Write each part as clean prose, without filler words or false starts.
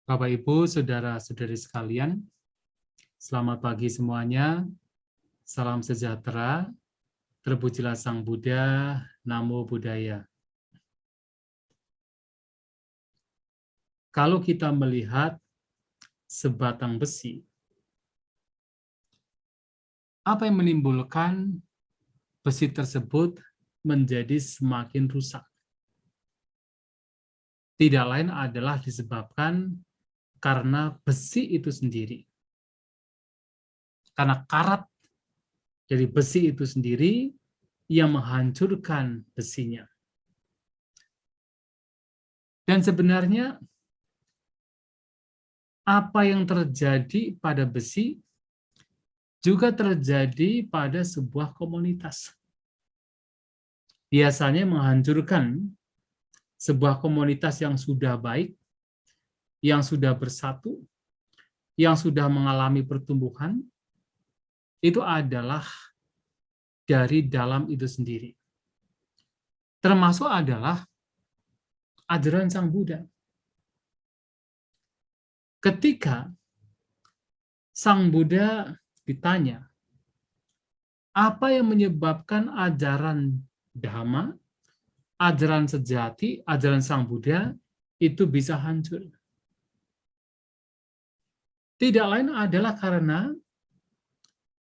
Bapak, Ibu, Saudara-saudari sekalian, selamat pagi semuanya, salam sejahtera, terpujilah Sang Buddha, Namo Buddhaya. Kalau kita melihat sebatang besi, apa yang menimbulkan besi tersebut menjadi semakin rusak? Tidak lain adalah disebabkan karena besi itu sendiri. Karena karat dari besi itu sendiri yang menghancurkan besinya. Dan sebenarnya apa yang terjadi pada besi juga terjadi pada sebuah komunitas. Biasanya menghancurkan sebuah komunitas yang sudah baik, yang sudah bersatu, yang sudah mengalami pertumbuhan, itu adalah dari dalam itu sendiri. Termasuk adalah ajaran Sang Buddha. Ketika Sang Buddha ditanya, apa yang menyebabkan ajaran Dhamma, ajaran sejati, ajaran Sang Buddha itu bisa hancur? Tidak lain adalah karena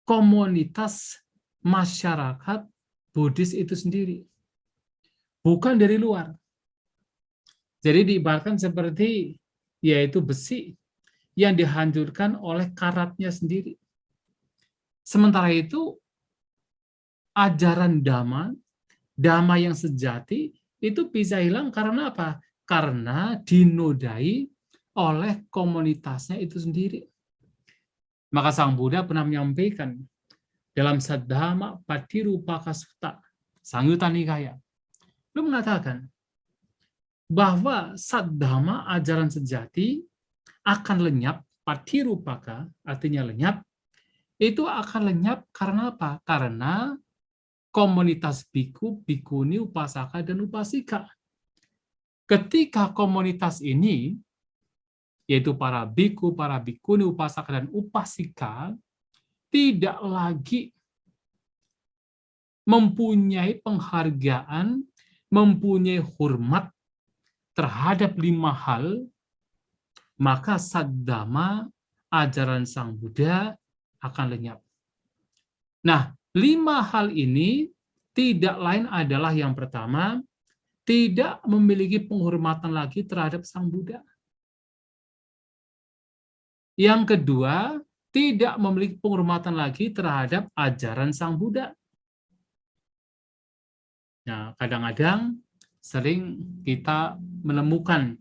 komunitas masyarakat Buddhis itu sendiri, bukan dari luar. Jadi diibaratkan seperti yaitu besi yang dihancurkan oleh karatnya sendiri. Sementara itu ajaran Dhamma yang sejati itu bisa hilang karena apa? Karena dinodai oleh komunitasnya itu sendiri. Maka Sang Buddha pernah menyampaikan dalam Saddhamma Patirupaka Sutta, Sangyutta Nikaya, beliau mengatakan bahwa Saddhamma, ajaran sejati, akan lenyap, Patirupaka artinya lenyap, itu akan lenyap karena apa? Karena komunitas biku, bikuni, upasaka, dan upasika. Ketika komunitas ini, yaitu para biku, para bikuni, upasaka, dan upasika, tidak lagi mempunyai penghargaan, mempunyai hormat terhadap 5 hal, maka Saddhamma, ajaran Sang Buddha, akan lenyap. Nah, 5 hal ini tidak lain adalah yang pertama, tidak memiliki penghormatan lagi terhadap Sang Buddha. Yang kedua, tidak memiliki penghormatan lagi terhadap ajaran Sang Buddha. Nah, kadang-kadang sering kita menemukan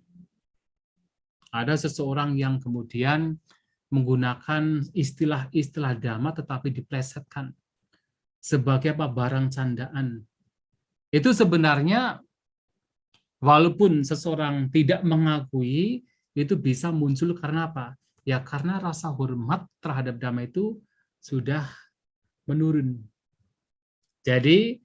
ada seseorang yang kemudian menggunakan istilah-istilah Dhamma tetapi diplesetkan sebagai apa? Barang candaan. Itu sebenarnya walaupun seseorang tidak mengakui, itu bisa muncul karena apa? Ya karena rasa hormat terhadap Dhamma itu sudah menurun. Jadi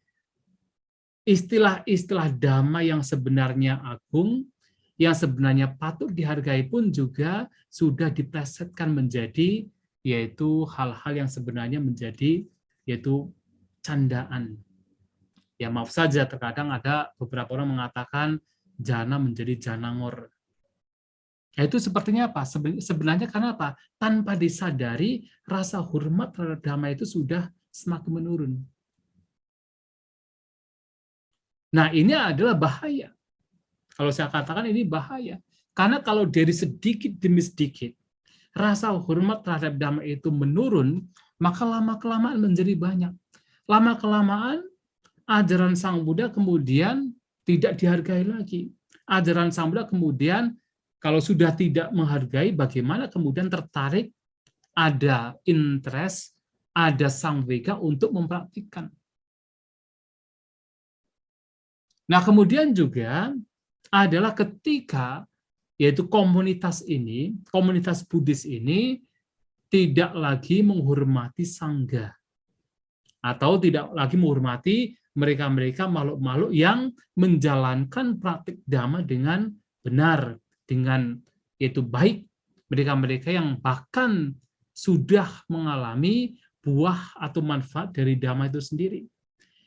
istilah-istilah Dhamma yang sebenarnya agung, yang sebenarnya patut dihargai pun juga sudah diplesetkan menjadi yaitu hal-hal yang sebenarnya menjadi yaitu candaan. Ya maaf saja, terkadang ada beberapa orang mengatakan jana menjadi janangor. Ya, itu sepertinya apa? Sebenarnya karena apa? Tanpa disadari, rasa hormat terhadap Dhamma itu sudah semakin menurun. Nah, ini adalah bahaya. Kalau saya katakan ini bahaya. Karena kalau dari sedikit demi sedikit, rasa hormat terhadap Dhamma itu menurun, maka lama-kelamaan menjadi banyak. Lama-kelamaan, ajaran Sang Buddha kemudian tidak dihargai lagi. Ajaran Sang Buddha kemudian, kalau sudah tidak menghargai, bagaimana kemudian tertarik, ada interest, ada sangvega untuk mempraktikkan. Nah, kemudian juga adalah ketika yaitu komunitas ini, komunitas Buddhis ini tidak lagi menghormati sangga atau tidak lagi menghormati mereka-mereka makhluk-makhluk yang menjalankan praktik Dhamma dengan benar, dengan yaitu baik mereka-mereka yang bahkan sudah mengalami buah atau manfaat dari Dhamma itu sendiri.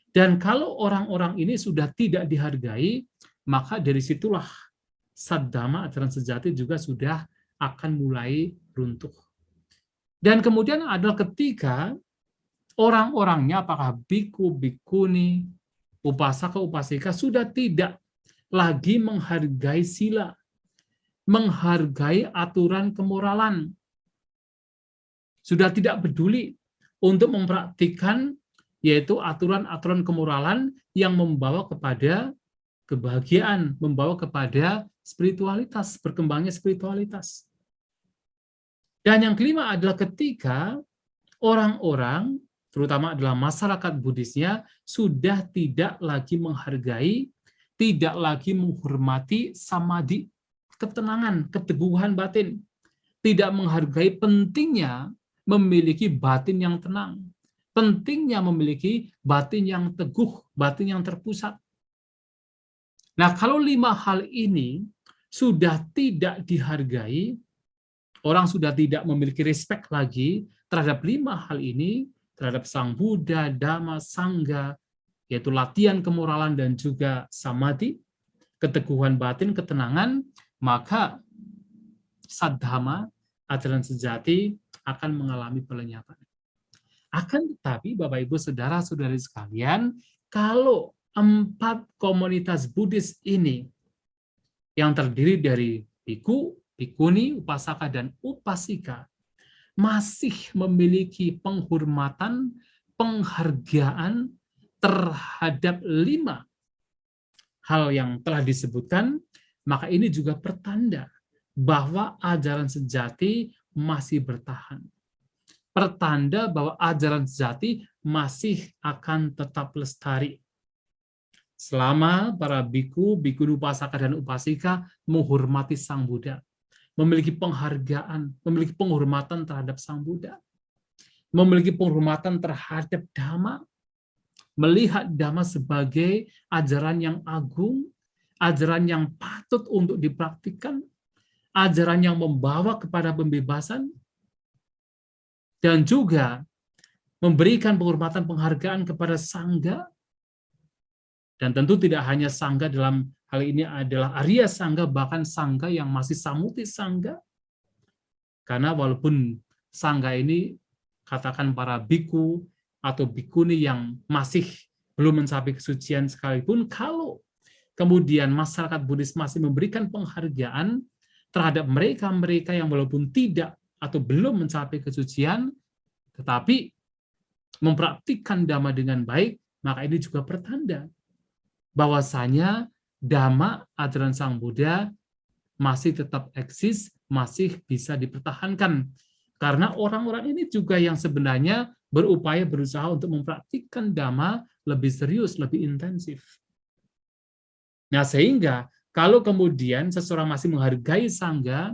Dan kalau orang-orang ini sudah tidak dihargai, maka dari situlah Saddhamma, ajaran sejati juga sudah akan mulai runtuh. Dan kemudian adalah ketika orang-orangnya, apakah biku, bikuni, upasaka, upasika, sudah tidak lagi menghargai sila, menghargai aturan kemoralan, sudah tidak peduli untuk mempraktikkan yaitu aturan-aturan kemoralan yang membawa kepada kebahagiaan, membawa kepada spiritualitas, berkembangnya spiritualitas. Dan yang kelima adalah ketika orang-orang, terutama adalah masyarakat Buddhisnya, sudah tidak lagi menghargai, tidak lagi menghormati samadhi, ketenangan, keteguhan batin, tidak menghargai pentingnya memiliki batin yang tenang, pentingnya memiliki batin yang teguh, batin yang terpusat. Nah, kalau 5 hal ini sudah tidak dihargai, orang sudah tidak memiliki respect lagi terhadap 5 hal ini, terhadap Sang Buddha, Dhamma, Sangha, yaitu latihan kemoralan dan juga samadhi, keteguhan batin, ketenangan, maka Saddhamma, ajaran sejati, akan mengalami pelenyapan. Akan tetapi, Bapak Ibu Saudara-saudari sekalian, kalau 4 komunitas Buddhis ini yang terdiri dari biku, bikuni, upasaka, dan upasika masih memiliki penghormatan, penghargaan terhadap 5 hal yang telah disebutkan, maka ini juga pertanda bahwa ajaran sejati masih bertahan. Pertanda bahwa ajaran sejati masih akan tetap lestari. Selama para biku, bikuni, upasaka, dan upasika menghormati Sang Buddha, memiliki penghargaan, memiliki penghormatan terhadap Sang Buddha, memiliki penghormatan terhadap Dhamma, melihat Dhamma sebagai ajaran yang agung, ajaran yang patut untuk dipraktikkan, ajaran yang membawa kepada pembebasan, dan juga memberikan penghormatan penghargaan kepada Sangha. Dan tentu tidak hanya Sangha dalam hal ini adalah Arya Sangha, bahkan Sangha yang masih Samuti Sangha. Karena walaupun Sangha ini katakan para biku atau bikuni yang masih belum mencapai kesucian sekalipun, kalau kemudian masyarakat Buddhis masih memberikan penghargaan terhadap mereka-mereka yang walaupun tidak atau belum mencapai kesucian, tetapi mempraktikkan Dhamma dengan baik, maka ini juga pertanda bahwasanya Dhamma, ajaran Sang Buddha, masih tetap eksis, masih bisa dipertahankan. Karena orang-orang ini juga yang sebenarnya berupaya berusaha untuk mempraktikkan Dhamma lebih serius, lebih intensif. Nah, sehingga kalau kemudian seseorang masih menghargai Sangha,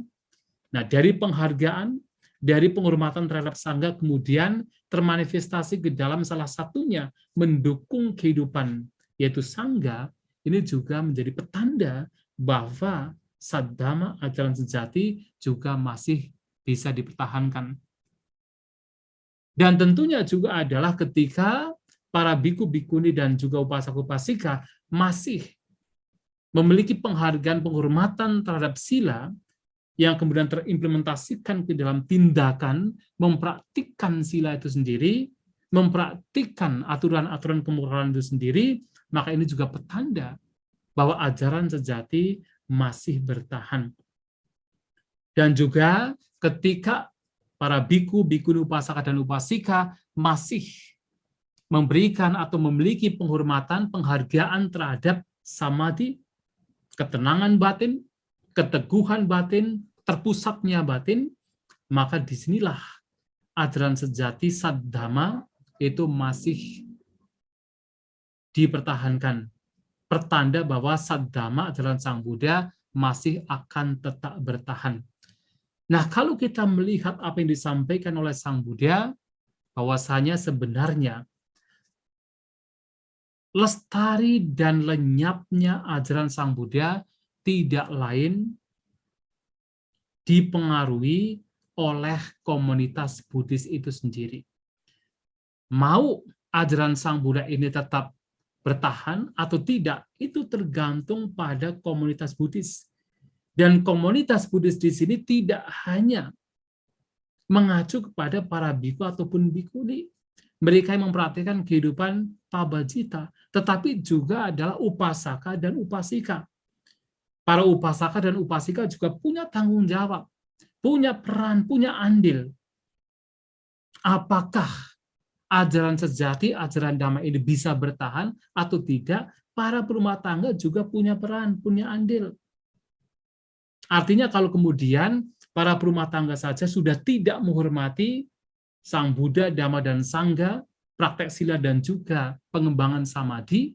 nah dari penghargaan, dari penghormatan terhadap Sangha kemudian termanifestasi ke dalam salah satunya mendukung kehidupan, yaitu Sangha, ini juga menjadi petanda bahwa Saddhamma, ajaran sejati, juga masih bisa dipertahankan. Dan tentunya juga adalah ketika para biku, bikuni, dan juga upasaka-upasika masih memiliki penghargaan, penghormatan terhadap sila, yang kemudian terimplementasikan ke dalam tindakan, mempraktikkan sila itu sendiri, mempraktikkan aturan-aturan kemoralan itu sendiri, maka ini juga petanda bahwa ajaran sejati masih bertahan. Dan juga ketika para biku, bikuni, upasaka, dan upasika masih memberikan atau memiliki penghormatan, penghargaan terhadap samadhi, ketenangan batin, keteguhan batin, terpusatnya batin, maka disinilah ajaran sejati Saddhamma itu masih dipertahankan. Pertanda bahwa Saddhamma, ajaran Sang Buddha, masih akan tetap bertahan. Nah, kalau kita melihat apa yang disampaikan oleh Sang Buddha, bahwasanya sebenarnya lestari dan lenyapnya ajaran Sang Buddha tidak lain dipengaruhi oleh komunitas Buddhis itu sendiri. Mau ajaran Sang Buddha ini tetap bertahan atau tidak, itu tergantung pada komunitas Buddhis. Dan komunitas Buddhis di sini tidak hanya mengacu kepada para biku ataupun bikuni, mereka yang mempraktikkan kehidupan pabajita, tetapi juga adalah upasaka dan upasika. Para upasaka dan upasika juga punya tanggung jawab, punya peran, punya andil. Apakah ajaran sejati, ajaran Dhamma ini bisa bertahan atau tidak? Para berumah tangga juga punya peran, punya andil. Artinya kalau kemudian para berumah tangga saja sudah tidak menghormati Sang Buddha, Dhamma, dan Sangha, praktek sila dan juga pengembangan samadhi,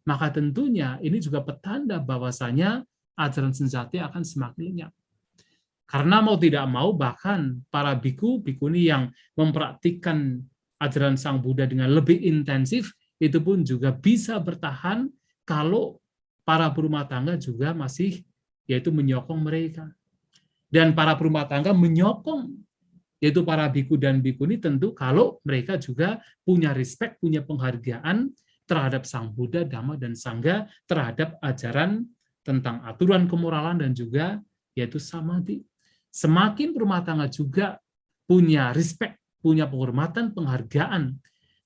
maka tentunya ini juga petanda bahwasanya ajaran sejati akan semakin lenyap. Karena mau tidak mau, bahkan para biku, bikuni yang mempraktikkan ajaran Sang Buddha dengan lebih intensif, itu pun juga bisa bertahan kalau para berumah tangga juga masih yaitu menyokong mereka. Dan para berumah tangga menyokong yaitu para biku dan bikuni tentu kalau mereka juga punya respect, punya penghargaan terhadap Sang Buddha, Dhamma, dan Sangha, terhadap ajaran tentang aturan kemoralan dan juga yaitu samadhi. Semakin rumah tangga juga punya respect, punya penghormatan, penghargaan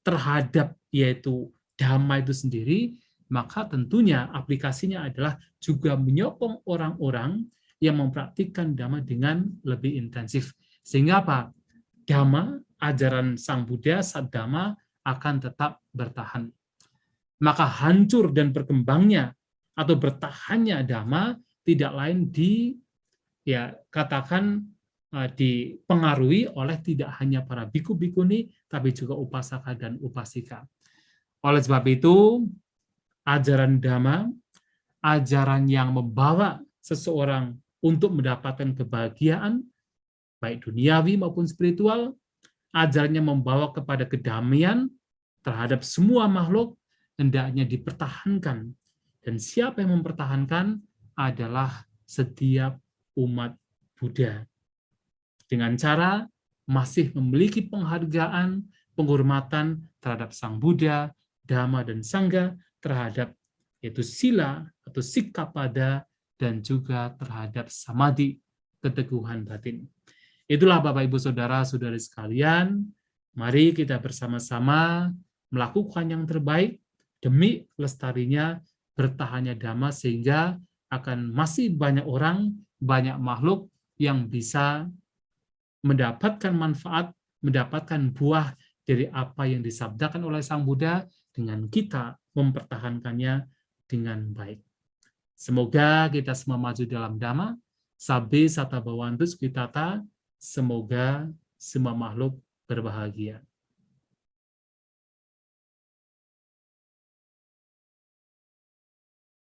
terhadap yaitu Dhamma itu sendiri, maka tentunya aplikasinya adalah juga menyokong orang-orang yang mempraktikkan Dhamma dengan lebih intensif. Sehingga apa? Dhamma, ajaran Sang Buddha, Saddhamma akan tetap bertahan. Maka hancur dan berkembangnya atau bertahannya Dhamma tidak lain katakan dipengaruhi oleh tidak hanya para biku bikuni, tapi juga upasaka dan upasika. Oleh sebab itu, ajaran Dhamma, ajaran yang membawa seseorang untuk mendapatkan kebahagiaan, baik duniawi maupun spiritual, ajarannya membawa kepada kedamaian terhadap semua makhluk, hendaknya dipertahankan. Dan siapa yang mempertahankan adalah setiap umat Buddha. Dengan cara masih memiliki penghargaan, penghormatan terhadap Sang Buddha, Dhamma, dan Sangha, terhadap yaitu sila atau sikappada, dan juga terhadap samadhi, keteguhan batin. Itulah Bapak Ibu Saudara-saudari sekalian, mari kita bersama-sama melakukan yang terbaik demi lestarinya bertahannya Dhamma, sehingga akan masih banyak orang, banyak makhluk yang bisa mendapatkan manfaat, mendapatkan buah dari apa yang disabdakan oleh Sang Buddha dengan kita mempertahankannya dengan baik. Semoga kita semua maju dalam Dhamma, sabbe sata bhavantu sukhitata, semoga semua makhluk berbahagia.